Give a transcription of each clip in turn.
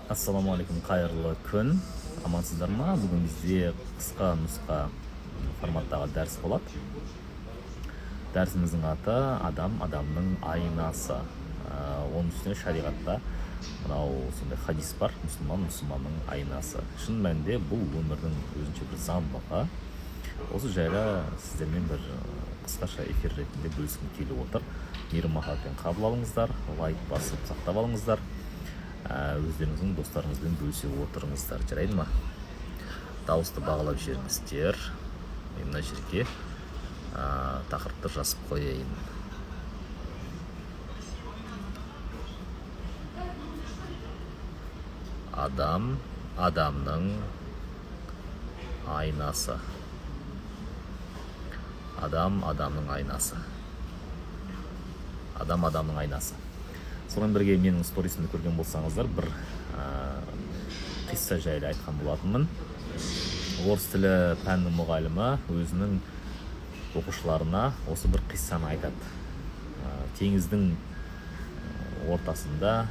Ассаламу алейкум, қайырлы күн. Амансыздар ма? Бүгін бізде қысқа нұсқа форматтағы дәріс болады. Дәрісіміздің аты адам адамның айнасы. Оның үстіне шариғатта мынау сондай хадис бар: мұсылманның айнасы. Шын мәнінде бұл өмірдің өзінше бір заңдылығы. Осы жайлы сіздермен бір қысқаша эфир ретінде бөліскім келіп отыр. Мейірім-махаббатпен қабыл алыңыздар, лайк басып сақтап алыңыздар. Өздеріңіздің достарыңызбен бөлісе отырыңыздар, жарайды ма? Дауысты бағалап жіберіңіздер. Мен мына жерге тақырыпты жазып қояйын. Адам адамның айнасы. Адам адамның айнасы. Адам адамның айнасы. Сонымен бірге менің сторисімді көрген болсаңыздар, бір қисса жайлы айтқан болатынмын. Орыс тілі пәнінің мұғалімі өзінің оқушыларына осы бір қиссаны айтады. Теңіздің ортасында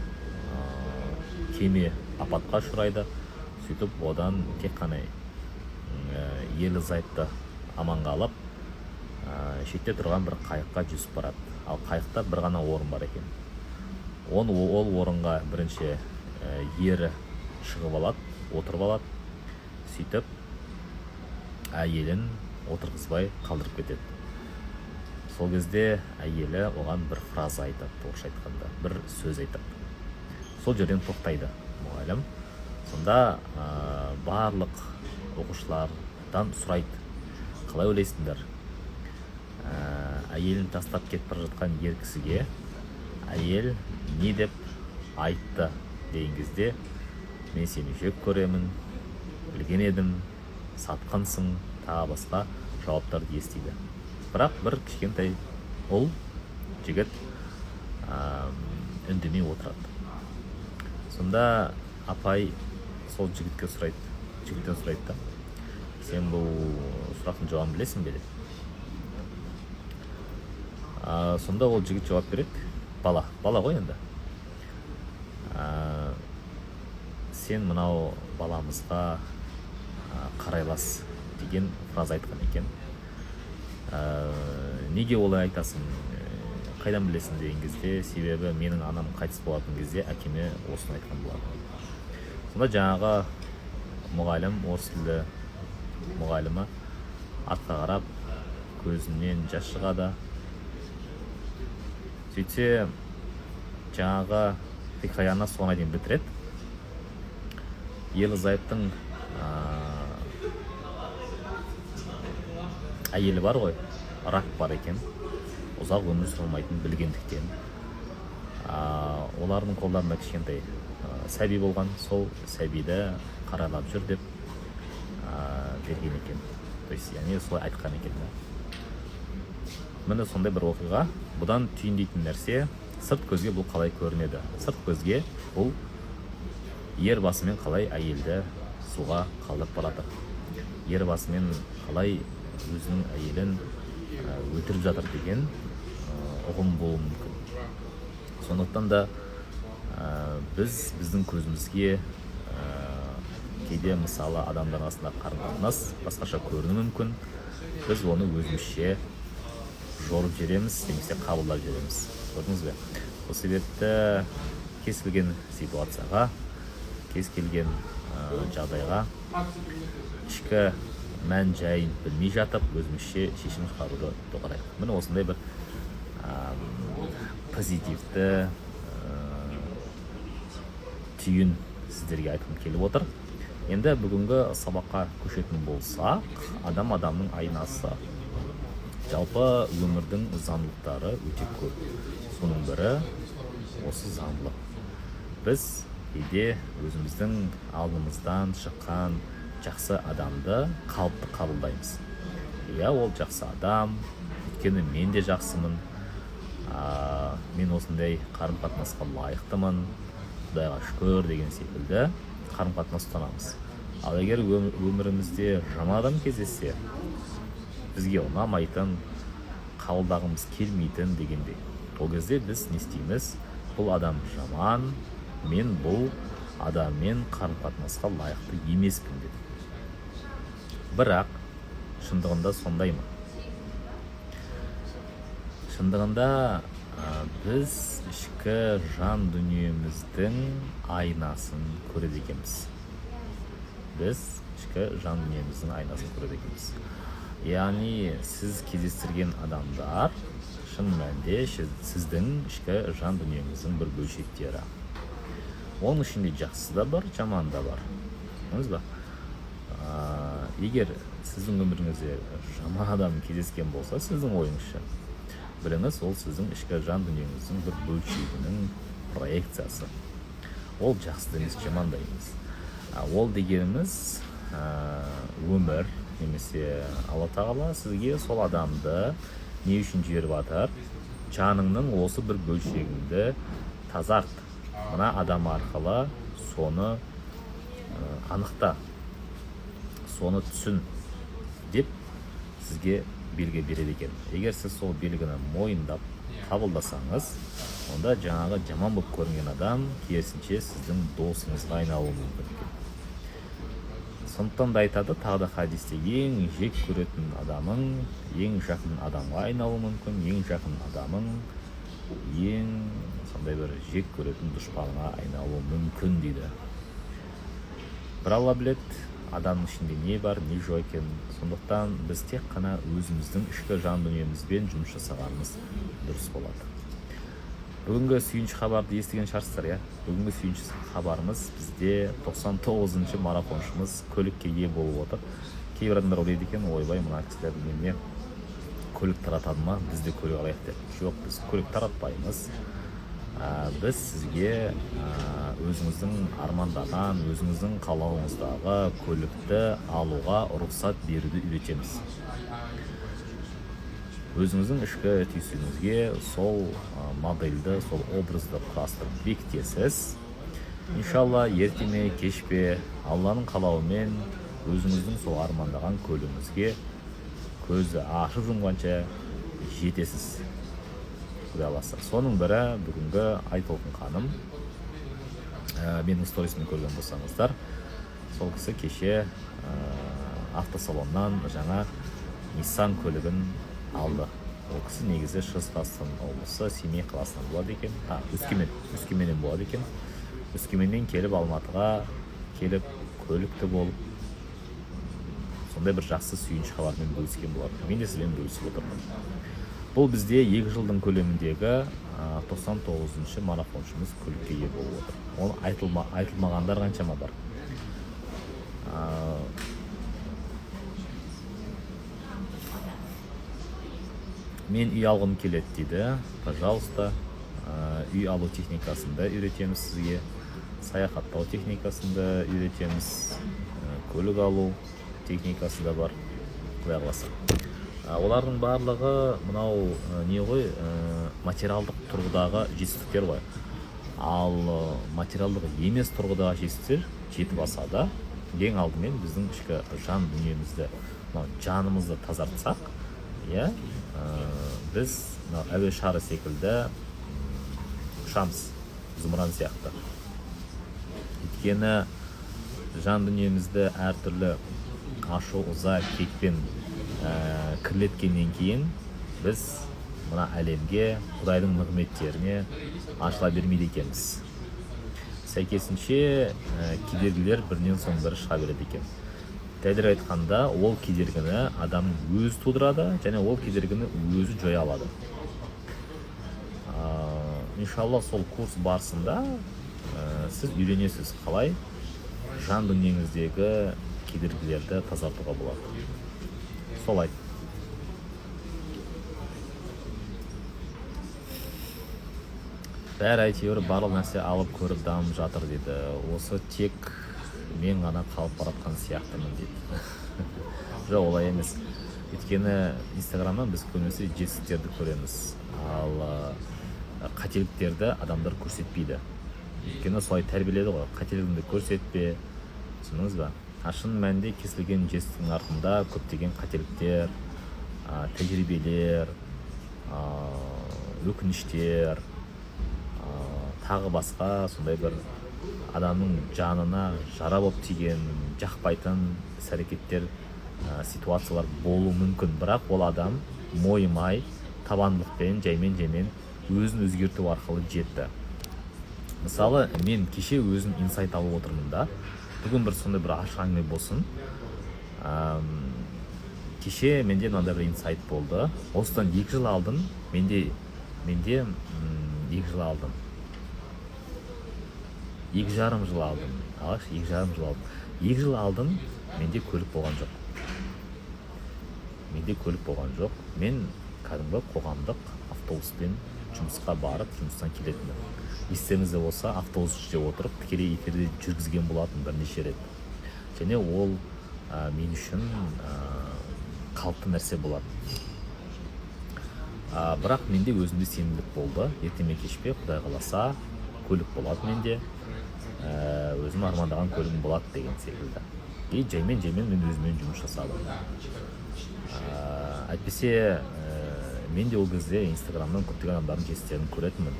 кеме апатқа ұшырайды. Сөйтіп одан тек қана ерлі-зайыпты аман қалып, шетте тұрған бір қайыққа жүзіп барады. Ал қайықта бір ғана орын бар екен. Ол орынға бірінші ері шығып алады, отырып алады. Сөйтіп әйелін отырғызбай қалдырып кетеді. Сол кезде әйелі оған бір фраза айтады, орысша айтқанда, бір сөз айтады. Сол жерден тоқтайды мұғалім. Сонда барлық оқушылардан сұрайды: қалай ойлайсыңдар? Әйелін тастап кетіп бара жатқан ер кісіге әйел не деп айтты деген кезде: мен сені жек көремін, білген едім, сатқансың, тағы басқа жауаптарды естиді. Бірақ бір кішкентай ұл жігіт үндемей отырады. Сонда апай сол жігіттен сұрайды да: сен бұл сұрақтың жауабын білесің бе? Сонда ол жігіт жауап береді: бала ғой енді. Сен мынау баламызға қарайлас деген фраза айтқан екен. Неге олай айтасың, қайдан білесің деген кезде: себебі менің анам қайтыс болатын кезде әкеме осыны айтқан болатын. Сонда жаңағы мұғалім, орыс тілі мұғалімі артқа қарап көзінен жас шығады. Сөйтсе жаңағы хикаяны соңына дейін бітіреді. Ерлі-зайыптың әйелі бар ғой, рак бар екен, ұзақ өмір сүрмейтін білгендіктен. Олардың қолдарында кішкентай сәби болған, сол сәбиді қарайлап жүр деп берген екен. То есть, яғни солай айтқан екен. Міне сондай бір оқиға. Бұдан түйіндейтін нәрсе: сырт көзге бұл қалай көрінеді? Сырт көзге бұл ер басымен қалай әйелді суға қалдырып барады, ер басымен қалай өзінің әйелін өлтіріп жатыр деген ұғым болуы мүмкін. Сондықтан да біздің көзімізге кейде мысалы адамдар арасында қарым-қатынас басқаша көрінуі мүмкін. Біз оны өзімізше жорып жібереміз, немесе қабылдап жібереміз. Көрдіңіз бе? Бұл себепті кез келген ситуацияға, кез келген жағдайға ішкі мән жайын білмей жатып, өзімізше шешім шығаруды доғарайық. Міне осындай бір позитивті түйін сіздерге айтқым келіп отыр. Енді бүгінгі сабаққа көшетін болсақ, адам адамның айнасы. Жалпы өмірдің заңдылықтары өте көп. Соның бірі осы заңдылық. Біз кейде өзіміздің алдымыздан шыққан жақсы адамды қалыпты қабылдаймыз. Ол жақсы адам, өйткені мен де жақсымын, мен осындай қарым-қатынасқа лайықтымын, Құдайға шүкір деген секілді қарым-қатынас ұстанамыз. Ал егер өмірімізде жаман адам кездессе, бізге ұнамайтын, қабылдағымыз келмейтін дегендей, ол кезде біз не істейміз? Бұл адам жаман, мен бұл адаммен қарым-қатынасқа лайықты емеспін деді. Бірақ шындығында сондай ма? Шындығында біз ішкі жан дүниеміздің айнасын көреді екенбіз. Біз ішкі жан дүниеміздің айнасын көреді екенбіз. Яғни сіз кездестірген адамдар шын мәнінде сіздің ішкі жан дүниеңіздің бір бөлшектері. Оның ішінде жақсы да бар, жаман да бар. Көрдіңіз ба? Егер сіздің өміріңізде жаман адам кездескен болса, сіздің ойыңызша, біліңіз, ол сіздің ішкі жан дүниеңіздің бір бөлшегінің проекциясы. Ол жақсы да емес, жаман да емес. Ол дегеніміз өмір немесе Алла тағала сізге сол адамды не үшін жіберіп жатыр? Жаныңның осы бір бөлшегіңді тазарт. Мына адам арқылы соны анықта, соны түсін деп сізге белгі береді екен. Егер сіз сол белгіні мойындап қабылдасаңыз, онда жаңағы жаман болып көрінген адам керісінше сіздің досыңызға айналуы мүмкін екен. Сондықтан да айтады, тағы да хадисте, ең жек көретін адамың ең жақын адамға айналуы мүмкін, ең жақын адамың ең сондай бір жек көретін дұшпанға айналуы мүмкін дейді. Бір Алла біледі, адамның ішінде не бар, не жоқ екенін. Сондықтан біз тек қана өзіміздің ішкі жан дүниемізбен жұмыс жасағанымыз дұрыс болады. Бүгінгі сүйінші хабарды естіген шығарсыздар, иә? Бүгінгі сүйінші хабарымыз бізде 99-шы марафоншымыз көлікке ие болып отыр. Кейбір адамдар ойлайды екен, ойбай, мына кісілер неме көлік таратады ма, біз де көлік алайық деп. Жоқ, біз көлік таратпаймыз. Біз сізге өзіңіздің армандаған, өзіңіздің қалауыңыздағы көлікті алуға рұқсат беруді үйретеміз. Өзіңіздің ішкі түйсігіңізге сол модельді, сол образды құрастырып бекітесіз. Иншалла, ерте ме, кеш пе, Алланың қалауымен өзіңіздің сол армандаған көлігіңізге көзді ашып жұмғанша жетесіз. Құдай қаласа. Соның бірі бүгінгі Айтолқын ханым. Менің сторисімді көрген болсаңыздар, сол кісі кеше автосалоннан жаңа Nissan көлігін алды. Ол кісі негізі Шығыс Қазақстан облысы Семей қаласынан болады екен. Өскеменнен болады екен. Өскеменнен келіп Алматыға келіп көлікті болып сондай бір жақсы сүйінші хабармен бөліскен болады. Мен де сізбен бөлісіп отырмын. Бұл бізде 2 жылдың көлеміндегі 99-шы марафоншымыз көлікке ие болып отыр. Оны айтылмағандар қаншама бар. Мен үй алғым келеді дейді. Пожалуйста, үй алу техникасында үйретеміз сізге. Саяхаттау техникасында үйретеміз. Көлік алу техникасы да бар. Құдай қаласа. Олардың барлығы мынау не ғой, материалдық тұрғыдағы жетістіктер ғой. Ал материалдық емес тұрғыдағы жетістіктер жетіп асада, ең алдымен біздің ішкі жан дүниемізді, жанымызды тазартсақ, біз әуе шары секілді ұшамыз, зымыран сияқты. Өйткені жан дүниемізді әртүрлі ашу, ыза, кекпен кірлеткеннен кейін біз мына әлемге, Құдайдың нығметтеріне ашыла бермейді екенбіз. Сәйкесінше кедергілер бірінен соң бірі шыға береді екен. Дәлірек айтқанда, ол кедергіні адамның өзі тудырады, және ол кедергіні өзі жоя алады. Иншалла, сол курс барысында сіз үйренесіз қалай жан дүниеңіздегі кедергілерді тазартуға болады. Солай. Бәрі әйтеуір барлық нәрсе алып көріп дамып жатыр дейді. Осы тек мен ғана қалып баратқан сияқтымын дейді. Жоқ, олай емес. Өйткені Инстаграмнан біз көбінесе жетістіктерді көреміз. Ал қателіктерді адамдар көрсетпейді. Өйткені солай тәрбиеледі ғой. Қателігіңді көрсетпе. Түсіндіңіз ба? Шын мәнінде кесілген жетістіктің артында көптеген қателіктер, тәжірибелер, өкініштер, тағы басқа сондай бір адамның жанына жара болып тиген жақпайтын іс-әрекеттер, ситуациялар болуы мүмкін, бірақ ол адам мойымай табандылықпен жаймен өзін өзгерту арқылы жетті. Мысалы, мен кеше өзім инсайт алып отырмын да, бүгін бір сондай бір ашық әңгіме болсын. Кеше менде мынандай бір инсайт болды. Осыдан 2 жыл алдын менде 2 жыл алдын 2,5 жыл алдын 2,5 жыл алдын 2 жыл алдын менде көлік болған жоқ. Мен кәдімгі қоғамдық автобуспен жұмысқа барып, жұмыстан келетінмін. Естеріңізде болса, автобус ішінде отырып тікелей эфирде жүргізген болатын бірнеше рет. Және ол мен үшін қалыпты нәрсе болады. Бірақ менде өзімде сенімділік болды. Ерте ме кеш пе, Құдай қаласа, көлік болады менде. Өзім армандаған көлігім болады деген секілді. И жаймен мен өзіммен жұмыс жасадым. Әйтпесе, мен де ол кезде Инстаграмнан көптеген адамдардың жестерін көретінмін.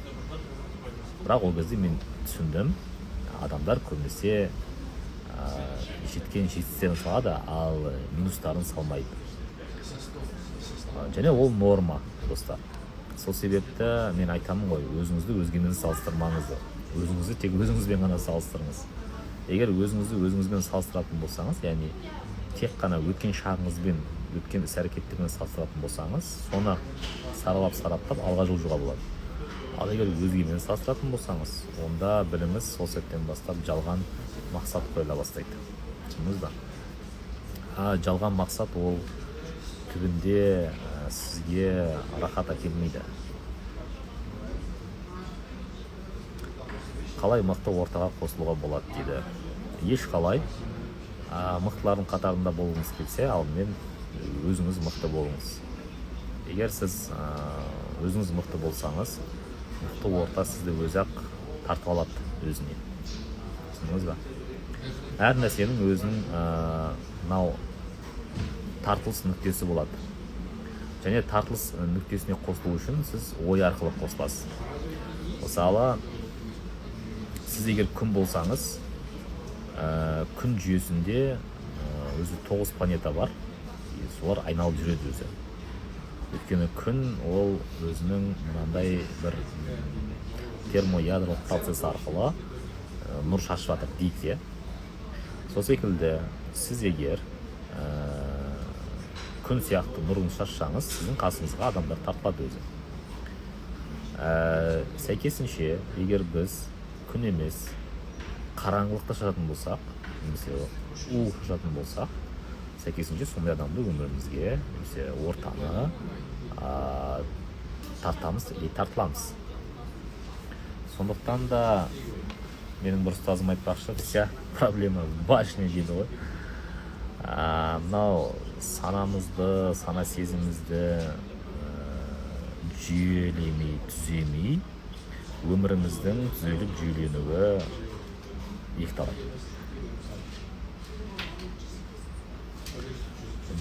Бірақ ол кезде мен түсіндім, адамдар көбінесе жеткен жетістіктерін салады, ал минустарын салмайды. Және ол норма, достар. Сол себепті мен айтамын ғой, өзіңізді өзгемен салыстырмаңыздар. Өзіңізді тек өзіңізбен ғана салыстырыңыз. Егер өзіңізбен салыстыратын болсаңыз, яғни тек қана өткен шағыңызбен, өткен іс-әрекеттермен салыстыратын болсаңыз, соны саралап алға жылжуға болады. Ал егер өзгемен салыстыратын болсаңыз, онда біліңіз, сол сәттен бастап жалған мақсат қойыла бастайды. Түсіндіңіз ба? Жалған мақсат ол түбінде сізге рахат әкелмейді. Қалай мықты ортаға қосылуға болады дейді. Ешқалай. Мықтылардың қатарында болғыңыз келсе, алдымен өзіңіз мықты болыңыз. Егер сіз өзіңіз мықты болсаңыз, мықты орта сізді өзі-ақ тартып алады өзіне. Түсіндіңіз ба? Әр нәрсенің өзінің тартылыс нүктесі болады. Және тартылыс нүктесіне қосылу үшін сіз ой арқылы қосыласыз. Мысалы, сіз егер күн болсаңыз, күн жүйесінде өзі 9 планета бар. Солар айналып жүреді өзі. Өйткені күн ол өзінің мынандай бір термоядролық процесс арқылы нұр шашып жатыр дейік. Сол секілді сіз егер күн сияқты нұрын шашсаңыз, сіздің қасыңызға адамдар тартылады өзі. Сәйкесінше, егер біз күн емес, қараңғылықты шашатын болсақ, немесе у шашатын болсақ, сәйкесінше сондай адамды өмірімізге, немесе ортаны тартыламыз. Сондықтан да менің бір ұстазым айтпақшы, вся проблема в башне дейді ғой. Мынау санамызды, сана сезімімізді жүйелемей, түземей, өміріміздің түзеліп жүйеленуі екіталай.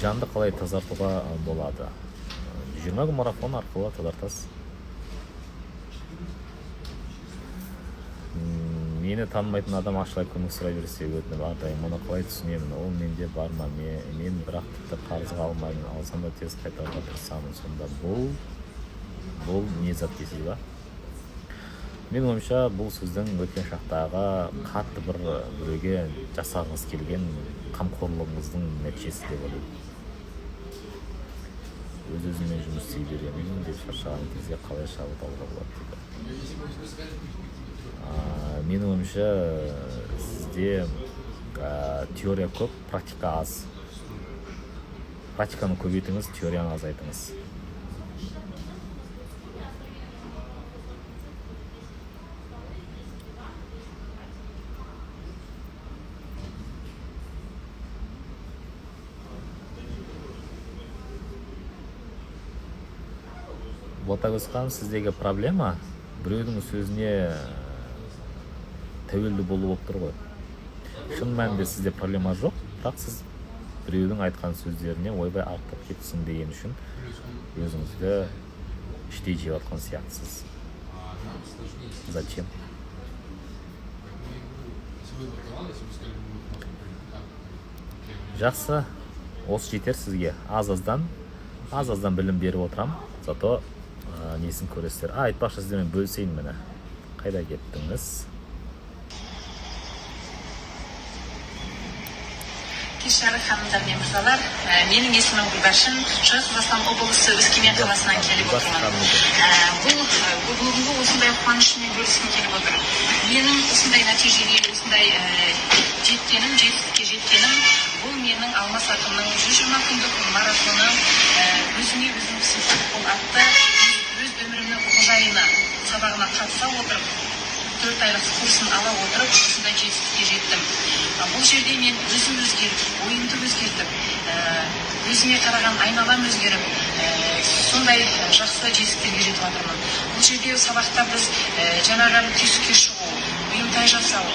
Жанды қалай тазартуға болады? 20 күн марафон арқылы тазартасыз. Мені танымайтын адам ашылай көмек сұрай берсе, өтініп, мұны қалай түсінемін, ол менде бар ма, мен бірақ тіпті қарызға алмаймын, алсам да тез қайтаруға тырысамын. Сонда бұл не зат дейсіз ба? Мен ойымша, бұл сіздің өткен шақтағы қатты бір біреуге жасағыңыз келген қамқорлығыңыздың нәтижесі деп ойлаймын. Өз-өзімен жұмыс істей беремін деп шаршаған кезде қалай шабыт алуға болады дейді. Менің ойымша, сізде теория көп, практика аз. Практиканы көбейтіңіз, теорияны азайтыңыз. Ботагөзхан, сіздегі проблема біреудің сөзіне тәуелді болып тұр ғой. Шын мәнінде сізде проблема жоқ, бірақ сіз біреудің айтқан сөздеріне ойбай артып кетсін деген үшін өзіңізді іштей жеп жатқан сияқтысыз. Зачем? Жақсы, осы жетер сізге. Аз-аздан білім беріп отырам. Зато несін көресіздер. Айтпақшы сіздермен бөлісейін мені. Қайда кеттіңіз? Кешегі ханымдар мен мырзалар, менің есімім Гүлбаршын, Шығыс Қазақстан облысы Өскемен қаласынан келіп отырмын. Бұл бүгінгі осындай қуанышыммен бөліскім келіп отыр. Менің осындай нәтижеге, осындай жетістікке жеткенім, бұл менің Алмас Ақынның 120 күндік марафоны, өзіңе өзің сыйлық бол атты өз өмірімнің қожайыны сабағына қатыса отырып, 4 айлық курсын ала отырып, осындай жетістікке жеттім. Бұл жерде мен өзім өзгеріп, ойымды өзгертіп, өзіме қараған айналам өзгеріп, сондай жақсы жетістіктерге жетіп жатырмын. Бұл жерде сабақта біз жаңағы түйсікке шығу, бұйымтай жасау,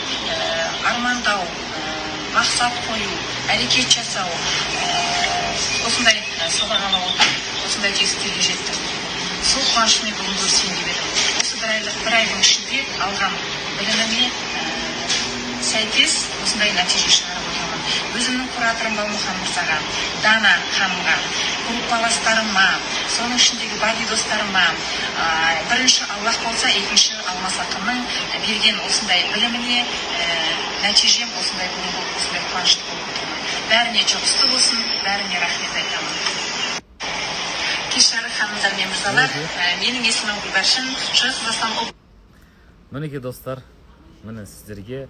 армандау, мақсат қою, әрекет жасау, осындай сабақ ала отырып, осындай жетістіктерге жеттім. Сол қуанышыммен бүгін бөлісейін деп едім. Осы бір айдың ішінде алған біліміме сәйкес осындай нәтиже шығарып отырмын. Өзімнің кураторым Балмұхан мырзаға, Дана ханымға, группаластарыма, соның ішіндегі бади достарыма, бірінші Аллах болса, екінші Алмас Ақынның берген осындай біліміне нәтижем осындай бүгінгі осындай қуанышты болып отырмын. Бәріне жұғысты болсын, бәріне рахмет айтамын. Кешегі ханымдар мен мырзалар, менің есімім Гүлбаршын, Шығыс Қазақстан облысы. Мінекей достар, міне сіздерге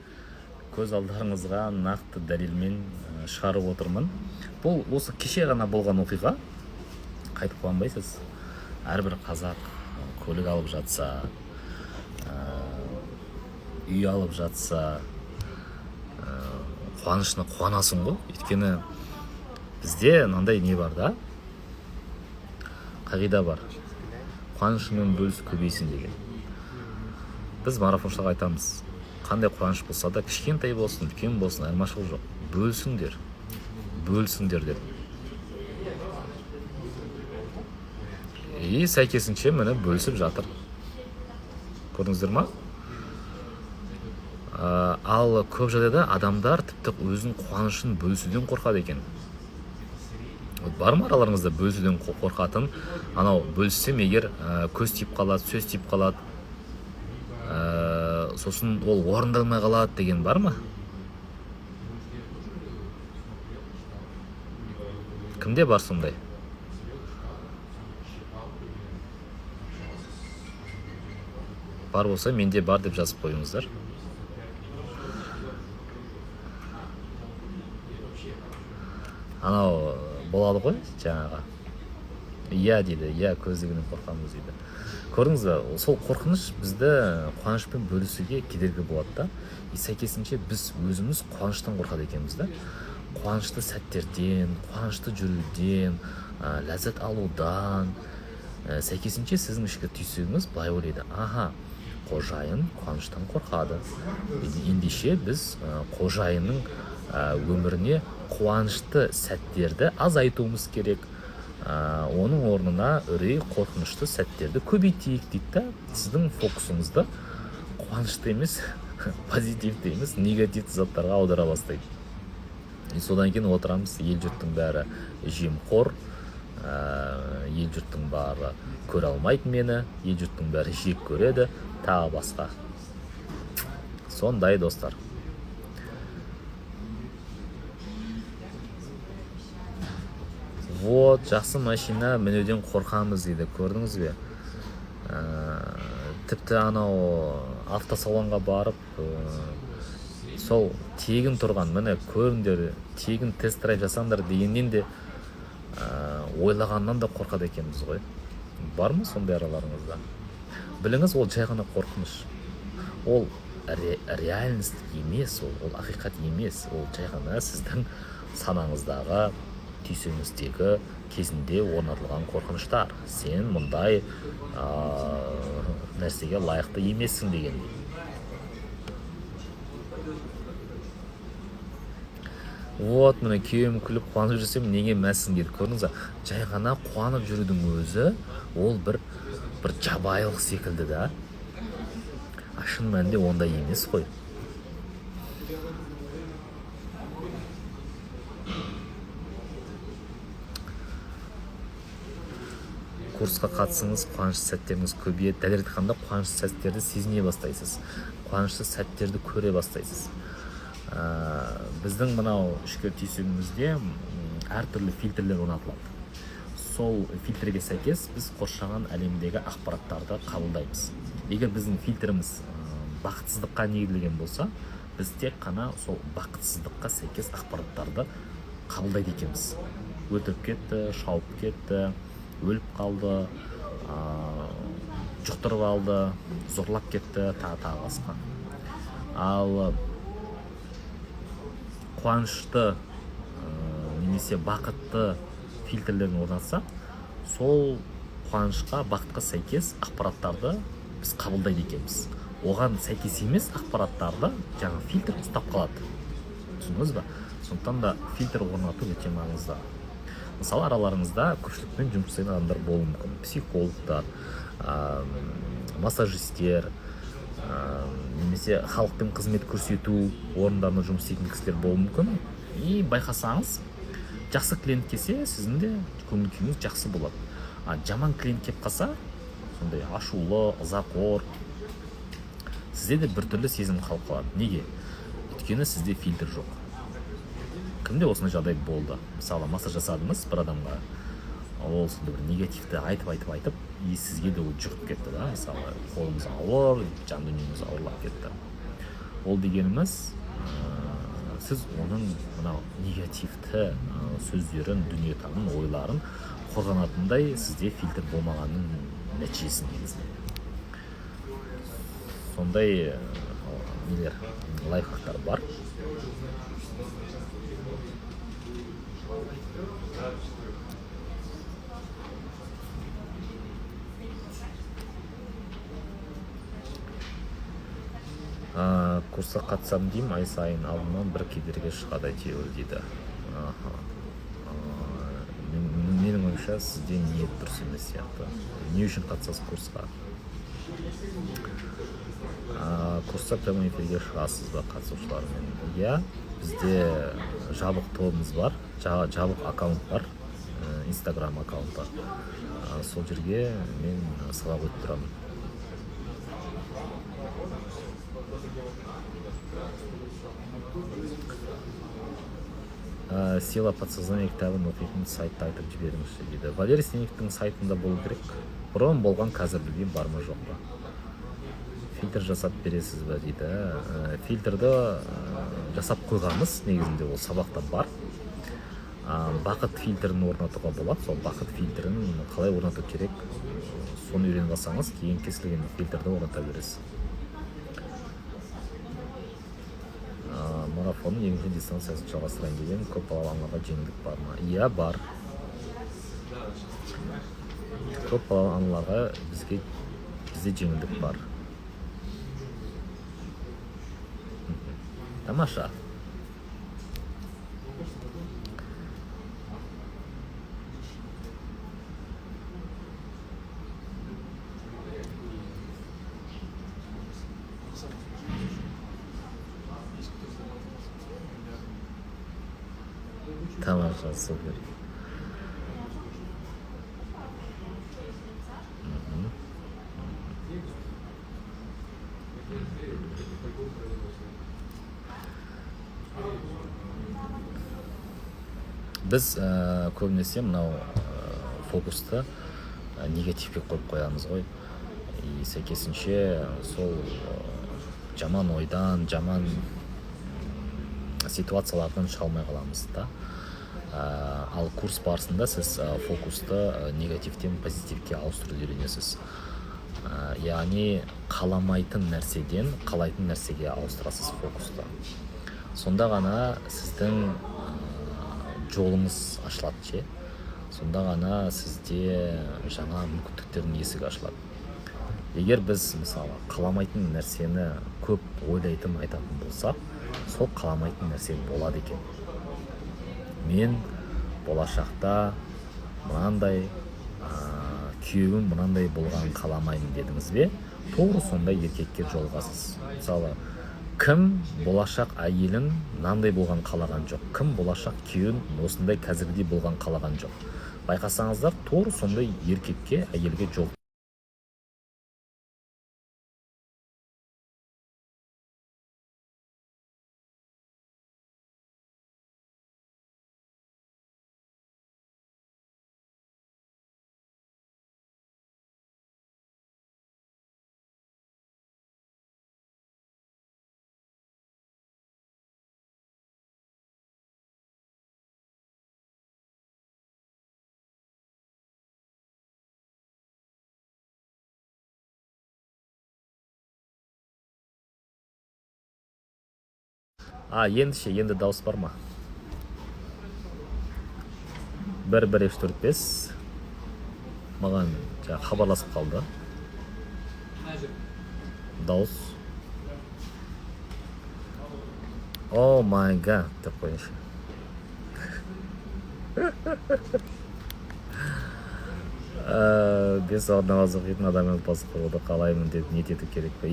көз алдарыңызға нақты дәлелмен шығарып отырмын. Бұл осы кеше ғана болған оқиға. Қайтып қуанбайсыз. Әрбір қазақ көлік алып жатса, үй алып жатса, қуанышына қуанасың ғой. Өйткені бізде мынандай не бар да? Қағида бар. Қуанышыңмен бөліс көбейсін деген. Біз марафоншыларға айтамыз. Қандай қуаныш болса да, кішкентай болсын, үлкен болсын, айырмашылық жоқ. Бөлсіңдер деп. Сәйкесінше мені бөлісіп жатыр. Көрдіңіздер ма? Ал көп жағдайда адамдар тіпті өзінің қуанышын бөлісуден қорқады екен. Бар ма араларыңызда бөлісуден қорқатын? Анау бөліссем егер көз тиіп қалады, сөз тиіп қалады, сосын ол орындалмай қалады деген бар ма? Кімде бар сондай? Бар болса менде бар деп жазып қойыңыздар. Анау болады ғой жаңағы. Иә дейді, иә көздігінен қорқамыз дейді. Көрдіңіз бе, сол қорқыныш бізді қуанышпен бөлісуге кедергі болады да. Сәйкесінше біз өзіміз қуаныштан қорқады екенбіз да. Қуанышты сәттерден, қуанышты жүруден, ләззат алудан. Сәйкесінше сіздің ішкі түйсігіңіз былай ойлайды. Аха, қожайын қуаныштан қорқады. Ендеше біз қожайынның өміріне қуанышты сәттерді азайтуымыз керек. Оның орнына үрей, қорқынышты сәттерді көбейтейік дейді да. Сіздің фокусыңызды қуанышты емес, позитивті емес, негативті заттарға аудара бастайды. Содан кейін отырамыз, ел жұрттың бәрі жемқор, ел жұрттың бәрі көре алмайды мені, ел жұрттың бәрі жек көреді, тағы басқа. Сондай достар. Вот, жақсы машина мінуден қорқамыз дейді, көрдіңіз бе? Тіпті анау автосалонға барып, сол тегін тұрған, міне көріңдер, тегін тест-драйв жасаңдар дегеннен де ойлағаннан да қорқады екенбіз ғой. Бар ма сондай араларыңызда? Біліңіз, ол жай ғана қорқыныш. Ол реальность емес, ол ақиқат емес, ол жай ғана сіздің санаңыздағы, түйсігіңіздегі кезінде орнатылған қорқыныштар. Сен мұндай нәрсеге лайықты емессің деген. Вот, міне күйеуім күліп қуанып жүрсем, неге мәссің деді. Көрдіңіз, жай ғана қуанып жүрудің өзі, ол бір жабайылық секілді да. Шын мәнінде ондай емес қой. курсқа қатысыңыз, қуанышты сәттеріңіз көбейеді. Дәлірек айтқанда қуанышты сәттерді сезіне бастайсыз, қуанышты сәттерді көре бастайсыз. Біздің мынау ішкі түйсігімізде әртүрлі фильтрлер орнатылады. Сол фильтрге сәйкес біз қоршаған әлемдегі ақпараттарды қабылдаймыз. Егер біздің фильтріміз бақытсыздыққа негізделген болса, біз тек қана сол бақытсыздыққа сәйкес ақпараттарды қабылдайды екенбіз. Өлтіріп кетті, шауып кетті, өліп қалды, жұқтырып алды, зорлап кетті, тағы басқа. Ал қуанышты немесе бақытты фильтрлерін орнатса, сол қуанышқа, бақытқа сәйкес ақпараттарды біз қабылдайды екенбіз. Оған сәйкес емес ақпараттарды жаңа фильтр ұстап қалады. Түсіндіңіз ба? Сондықтан да фильтр орнату өте маңызды. Мысалы, араларыңызда көпшілікпен жұмыс жасайтын адамдар болуы мүмкін. Психологтар, массажистер, немесе халықпен қызмет көрсету орындарында жұмыс істейтін кісілер болуы мүмкін. И байқасаңыз, жақсы клиент келсе, сіздің де көңіл күйіңіз жақсы болады. Жаман клиент келіп қалса, сондай ашулы, ызақор, сізде де біртүрлі сезім қалып қалады. Неге? Өйткені сізде фильтр жоқ. Кімде осындай жағдай болды? Мысалы, массаж жасадыңыз бір адамға, ол сонда бір негативті айтып, и сізге де ол жұғып кетті, да? Мысалы, қолыңыз ауыр, жан дүниеңіз ауырлап кетті. Ол дегеніміз, сіз оның мынау негативті сөздерін, дүниетанымын, ойларын қорғанатындай сізде фильтр болмағанның нәтижесі негізінде. Сондай лайфхактар бар. Курсқа қатсам деймін, ай сайын алдымнан бір кедергі шығады әйтеуір дейді. Менің ойымша сізде ниет дұрыс емес сияқты. Не үшін қатысасыз курсқа? Курсқа прямой эфирге шығасыз ба қатысушылармен? Иә, бізде жабық тобымыз бар, жабық аккаунт бар, Instagram аккаунт бар. Сол жерге мен сабақ өтіп тұрамын. Сила подсознания кітабын оқитын сайтты айтып жіберіңізші дейді. Валерий Синевтің сайтында болу керек. Бұрын болған, қазір білген бар ма жоқ па? Фильтр жасап бересіз ба дейді. Фильтрді жасап қойғанбыз, негізінде ол сабақта бар. Бақыт фильтрін орнатуға болады. Сол бақыт фильтрін қалай орнату керек, соны үйреніп алсаңыз, кейін кез келген фильтрді орната бересіз. Марафонның екінші дистанциясын жалғастырайын деген көп балалы аналарға жеңілдік бар ма? Иә, бар. Көп балалы аналарға бізде жеңілдік бар. Тамаша. Тамаша, супер. Біз көбінесе мынау фокусты негативке қойып қоямыз ғой. Сәйкесінше сол жаман ойдан, жаман ситуациялардан шыға алмай қаламыз да. Ал курс барысында сіз фокусты негативтен позитивке ауыстыруды үйренесіз. Яғни қаламайтын нәрседен қалайтын нәрсеге ауыстырасыз фокусты. Сонда ғана сіздің жолыңыз ашылады. Сонда ғана сізде жаңа мүмкіндіктердің есігі ашылады. Егер біз мысалы қаламайтын нәрсені көп ойлайтын айтатын болсақ, сол қаламайтын нәрсе болады екен. Мен болашақта мынандай күйеуім мынандай болғанын қаламаймын дедіңіз бе? Тура сондай еркекке жолығасыз. Мысалы, кім болашақ әйелін мынандай болған қалаған жоқ? Кім болашақ күйеуін осындай қазіргідей болған қалаған жоқ? Байқасаңыздар, тура сондай еркекке, әйелге жол. Енді дауыс бар ма? 1 1 2 4 5 маған хабарласып қалды. Дауыс. О май гад деп қойыңызшы. Бес орын намаз оқитын адаммен отбасы құруды қалаймын деп ниет ету керек пе?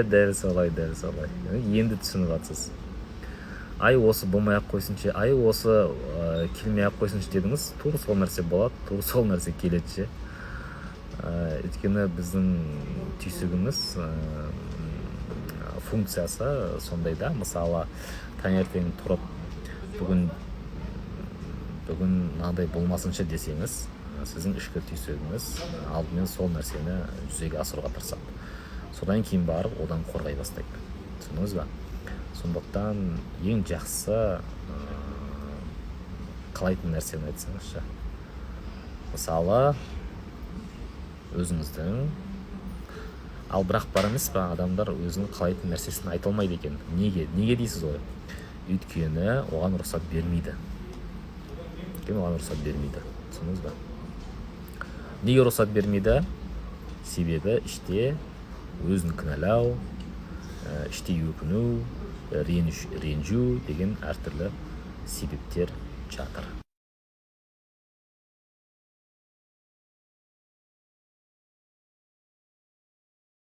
Дәл солай. Енді түсініп жатсыз. Осы болмай-ақ қойсыншы, осы келмей-ақ қойсыншы дедіңіз, тура сол нәрсе болады, тура сол нәрсе келеді. Өйткені біздің түйсігіміз функциясы сондай да. Мысалы, таңертең тұрып, бүгін мынандай болмасыншы десеңіз, сіздің ішкі түйсігіңіз алдымен сол нәрсені жүзеге асыруға тырысады. Содан кейін барып, одан қорғай бастайды. Түсіндіңіз ба? Сондықтан ең жақсы қалайтын нәрсені айтсаңызшы. Мысалы, өзіңіздің, ал бірақ бар емес па, адамдар өзінің қалайтын нәрсесін айта алмайды екен. Неге дейсіз ғой? Өйткені оған рұқсат бермейді. Түсіндіңіз ба? Неге рұқсат бермейді? Себебі іште өзін кінәлау, іште өкіну, ренжу деген әртүрлі себептер жатыр.